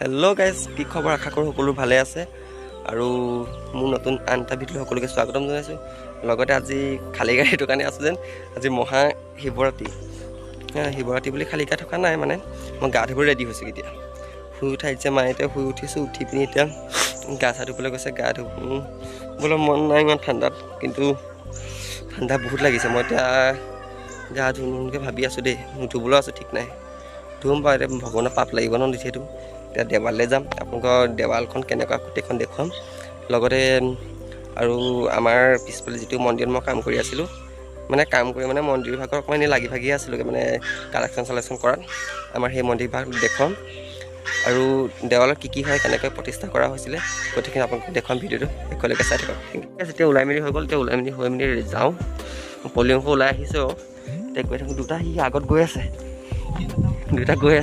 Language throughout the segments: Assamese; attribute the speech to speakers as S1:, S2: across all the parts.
S1: হেল্ল' গাইজ, কি খবৰ? আশা কৰোঁ সকলো ভালে আছে আৰু মোৰ নতুন আন এটা ভিডিঅ'লৈ সকলোকে স্বাগতম জনাইছোঁ। লগতে আজি খালী গাড়ীৰ দোকানে আছোঁ যেন আজি মহা শিৱৰাত্ৰি বুলি খালী গাই থকা নাই, মানে মই গা ধুবলৈ ৰেডি হৈছোঁ। এতিয়া শুই উঠাইছে মায়ে, এতিয়া শুই উঠিছোঁ। উঠি পিনি এতিয়া গা চা ধুবলৈ গৈছে। গা ধুবলৈ মন নাই ইমান ঠাণ্ডাত, কিন্তু ঠাণ্ডা বহুত লাগিছে। মই এতিয়া গা ধুমকৈ ভাবি আছোঁ দেই, নুধুবলৈও আছোঁ ঠিক নাই। ধুম বাৰু, এতিয়া ভগৱানৰ পাপ লাগিব ন যিহেতু। এতিয়া দেৱাললৈ যাম, আপোনালোকৰ দেৱালখন কেনেকুৱা গোটেইখন দেখুৱাম। লগতে আৰু আমাৰ পিছফালে যিটো মন্দিৰত মই কাম কৰি আছিলোঁ, মানে মন্দিৰ ভাগৰ অকণমান এনেই লাগি ভাগিয়ে আছিলোঁগৈ, মানে কালেকশ্যন কৰাত। আমাৰ সেই মন্দিৰ ভাগ দেখুৱাম আৰু দেৱালত কি হয়, কেনেকৈ প্ৰতিষ্ঠা কৰা হৈছিলে, গোটেইখিনি আপোনালোকক দেখুৱাম। ভিডিঅ'টো শেষলৈকে চাই থাকক। ঠিক আছে, এতিয়া ওলাই মেলি হৈ গ'ল। এতিয়া ওলাই মেলি যাওঁ। পলি অংশ ওলাই আহিছোঁ। এতিয়া গৈ থাকোঁ। দুটা আগত গৈ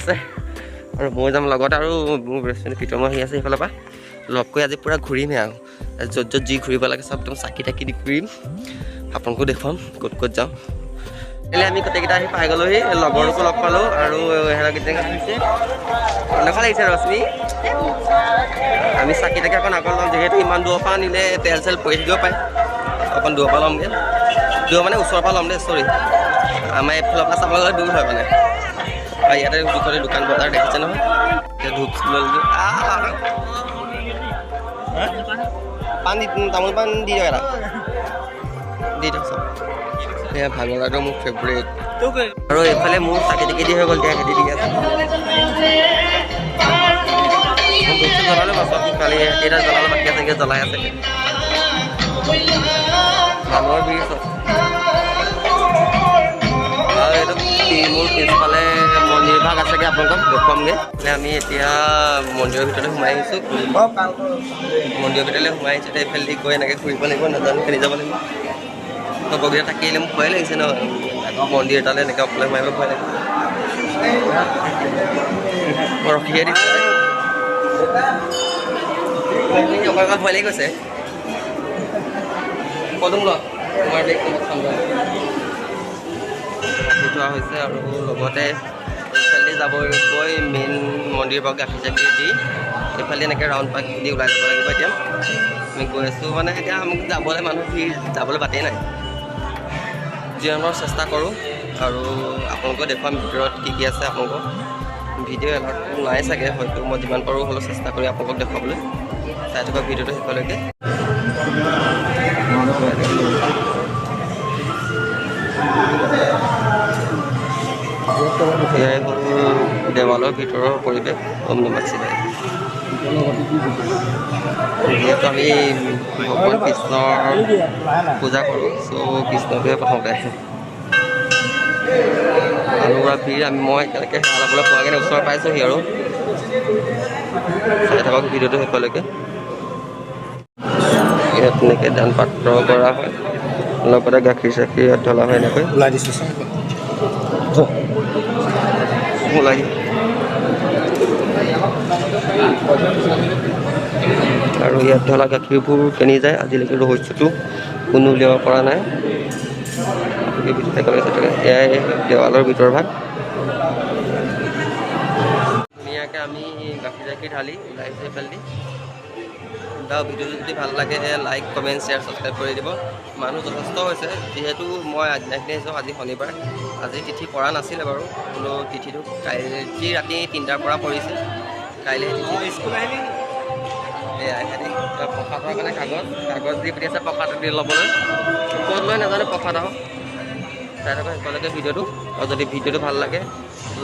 S1: আছে আৰু মই যাম লগত। আৰু মোৰ বেষ্ট ফ্ৰেণ্ড পিতম আহি আছে সেইফালৰ পৰা। লগ কৰি আজি পূৰা ঘূৰিমেই আৰু য'ত যি ঘূৰিব লাগে চব একদম চাকি তাকি দি ঘূৰিম। আপোনালোকো দেখুৱাম ক'ত যাওঁ। আমি গোটেইকেইটা আহি পাই গ'লোহি। লগৰকো লগ পালোঁ আৰু সিহঁতকেইটা আহিছে। কেনেকুৱা লাগিছে ৰশ্মি? আমি চাকি তাকি অকণ আগত ল'ম, যিহেতু ইমান দূৰৰ পৰা নিলে তেল চেল পৰি থাকিব পাৰে। অকণ দূৰৰ পৰা ল'মগৈ। দূৰ মানে ওচৰৰ পৰা ল'ম দেই, চৰি। আমাৰ এইফালৰ পৰা চাবলৈ গ'লে দূৰ হয় মানে। ইয়াতে দুখতে দোকান বজাৰ দেখিছে নহয়। এতিয়া ধূপ ললোঁ। পাণ তামোল পাণ দি দিয়ক এটা, দি দিয়ক চব। সেয়া ভাঙলাটো মোৰ ফেভৰেট। আৰু এইফালে মোৰ চাকি তাকি দি হৈ গ'ল। এতিয়া খেতি দি আছে। ধূপটো জ্বলালোঁ বাৰু, চব কালি এটা জ্বলালোঁ, বাকী আছে জ্বলাই আছে। মানুহৰ ভিৰ চব। আৰু এইটো মোৰ পিছফালে মন্দিৰ ভাগ আছেগৈ, আপোনালোকক দেখুৱামগৈ। আমি এতিয়া মন্দিৰৰ ভিতৰলৈ সোমাই আহিছোঁ। মন্দিৰৰ ভিতৰলৈ সোমাই আহিছোঁ। এতিয়া এইফালে গৈ এনেকৈ ঘূৰিব লাগিব, নাজানো খেলি যাব লাগিব। বগীটা থাকিলে মোক ভয় লাগিছে ন, মন্দিৰ এটালৈ এনেকৈ অকলে সোমাই ভয় লাগিছে। মই ৰখিয়ে দিছোঁ। অকল ভয় লাগি গৈছে। কদম ল তোমাৰ দেশ ঠাণ্ডা ৰাখি থোৱা হৈছে। আৰু লগতে এইফালে যাবগৈ মেইন মন্দিৰ পৰা গাখীৰ চাখীৰ দি এইফালে এনেকৈ ৰাউণ্ড পাক দি ওলাই যাব লাগিব। এতিয়া আমি গৈ আছোঁ, মানে এতিয়া আমাক যাবলৈ মানুহ ভিৰ, যাবলৈ বাটেই নাই। যিমানৰ চেষ্টা কৰোঁ আৰু আপোনালোকক দেখুৱাম ভিতৰত কি আছে। আপোনালোকক ভিডিঅ' এলাৰ্ট নাই চাগে, হয়তো মই যিমান পাৰোঁ হ'লেও চেষ্টা কৰি আপোনালোকক দেখুৱাবলৈ। চাই থকা ভিডিঅ'টো শেষলৈকে। এয়াই হ'ল দেৱালৰ ভিতৰৰ পৰিৱেশ। ওম নমঃ শিৱায়। যিহেতু আমি ভগৱান কৃষ্ণৰ পূজা কৰোঁ, চ' কৃষ্ণটোৱে প্ৰথমতে মানুহৰ ভিৰ। মই এতিয়ালৈকে সেৱা ল'বলৈ পোৱাগৈ নাই, ওচৰ পাইছোঁহি আৰু চাই থাকক ভিডিঅ'টো শেষলৈকে। ইয়াত এনেকৈ দান পাত্ৰ কৰা হয়, লগতে গাখীৰ চাখীৰ ইয়াত ঢলা হয়। এনেকৈ ওলাই দিছোঁ ওলাই আৰু ইয়াত ঢলা গাখীৰবোৰ কেনি যায় আজিলৈকে ৰহস্যটো কোনো উলিয়াব পৰা নাই। এয়াই দেৱালৰ ভিতৰ ভাগ। ধুনীয়াকৈ আমি গাখীৰ চাখীৰ ঢালি ওলাইছোঁ এইফালেদি। ভিডিঅ'টো যদি ভাল লাগে লাইক কমেণ্ট শ্বেয়াৰ ছাবস্ক্ৰাইব কৰি দিব। মানুহ যথেষ্ট হৈছে, যিহেতু মই আগদিনাখিনি আহিছোঁ। আজি শনিবাৰ, আজি তিথি পৰা নাছিলে বাৰু, কোনো তিথিটো কাইলৈ ৰাতি 3টাৰ পৰা পৰিছে। কাইলৈ স্কুল আহিলে এয়াই প্ৰসাদৰ কাৰণে কাগজ দি পঠিয়াইছে, প্ৰসাদ দি ল'বলৈ। ক'ত লৈ নাজানো প্ৰসাদ আৰু। চাই থকা শেষলৈকে ভিডিঅ'টো। আৰু যদি ভিডিঅ'টো ভাল লাগে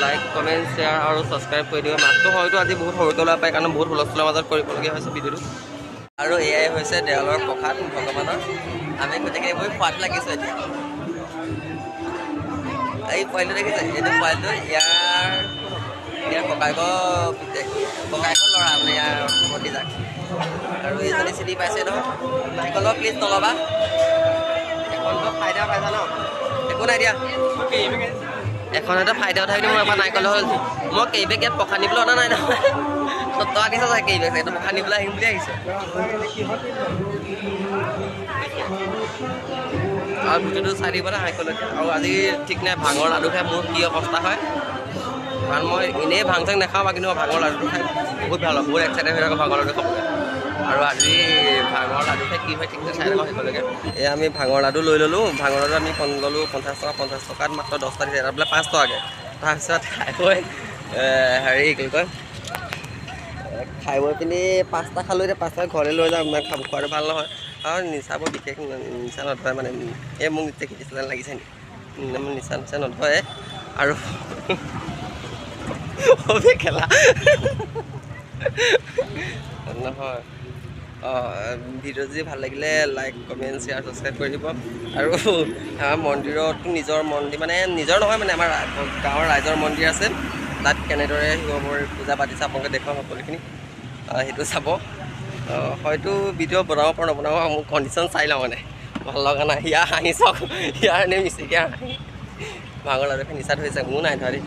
S1: লাইক কমেণ্ট শ্বেয়াৰ আৰু ছাবস্ক্ৰাইব কৰি দিব। মাতটো হয়তো আজি বহুত সৰুকৈ ওলাই পায়, কাৰণ বহুত হুলস্থুলৰ মাজত কৰিবলগীয়া হৈছে ভিডিঅ'টো। আৰু এয়াই হৈছে দেৱালৰ প্ৰসাদ ভগৱানৰ। আমি গোটেইখিনি এইবোৰ সোৱাদ লাগিছোঁ এতিয়া। এই পোৱালিটো দেখিছে, এইটো পোৱালিটো ইয়াৰ ককায়েকৰ ল'ৰা, মানে ইয়াৰ ভতিজাক। আৰু এইজনী চিনি পাইছে নহয়, নাৰিকলৰ প্লিজ নল'বা। এখনতো ফাইদা পাইছা ন, একো নাই দিয়া। এখন এটা ফাইদা উঠাই পিনি মোৰ এবাৰ নাৰিকল হ'ল। মই কেইবেগ ইয়াত প্ৰসাদ নিবলৈ অনা নাই নহয়। তই আহিছ চাগে কেইবেগ, এইটো প্ৰসাদ নিবলৈ আহিম বুলি আহিছোঁ। আৰু ভিডিঅ'টো চাই দিব না শেষলৈকে। আৰু আজি ঠিক নাই ভাঙৰ লাডু খাই মোৰ কি অৱস্থা হয়, কাৰণ মই এনেই ভাং চাং নাখাওঁ বা কিন্তু মই ভাঙৰ লাডুটো খাই বহুত ভাল হয়, বহুত এক্সাইটেড হৈ থাকোঁ ভাঙৰ লাডু খাবলৈ। আৰু আজি ভাঙৰ লাডু খাই কি হয় ঠিক চাই থাকোঁ শেষলৈকে। এয়া আমি ভাঙৰ লাডু লৈ ল'লোঁ, ভাঙৰ লাডু আমি ল'লোঁ 50 টকাত মাত্ৰ 10টা দিছে, এটা বোলে 5 টকাকৈ। তাৰপিছত খাই বৈ হেৰি কি কয় খাই বৈ পিনি 5টা খালোঁ, এতিয়া 5টা ঘৰলৈ লৈ যাওঁ, ইমান খোৱাটো ভাল নহয়। আৰু নিচাবোৰ বিশেষ নিচা নধৰে মানে, এই মোক নিজে শিকিছিলে লাগিছে নি, মোৰ নিচা নধৰে। আৰু খেলা নহয় ভিডিঅ' যদি ভাল লাগিলে লাইক কমেণ্ট শ্বেয়াৰ ছাবস্ক্ৰাইব কৰি দিব। আৰু আমাৰ মন্দিৰতো নিজৰ মন্দিৰ মানে নিজৰ নহয় মানে আমাৰ গাঁৱৰ ৰাইজৰ মন্দিৰ আছে, তাত কেনেদৰে শিৱৰ পূজা পাতিছে আপোনালোকে দেখুৱাম সকলোখিনি, সেইটো চাব। হয়তো ভিডিঅ' বনাব পাৰোঁ নবনাব, মোৰ কণ্ডিশ্যন চাই লওঁ মানে, ভাল লগা নাই। ইয়াৰ হাঁহি চাওক, ইয়াৰ এনেই মিচিকে হাঁহি ভাঙৰ লাডু নিচা ধৰিছে, মোৰ নাই ধৰা দেই।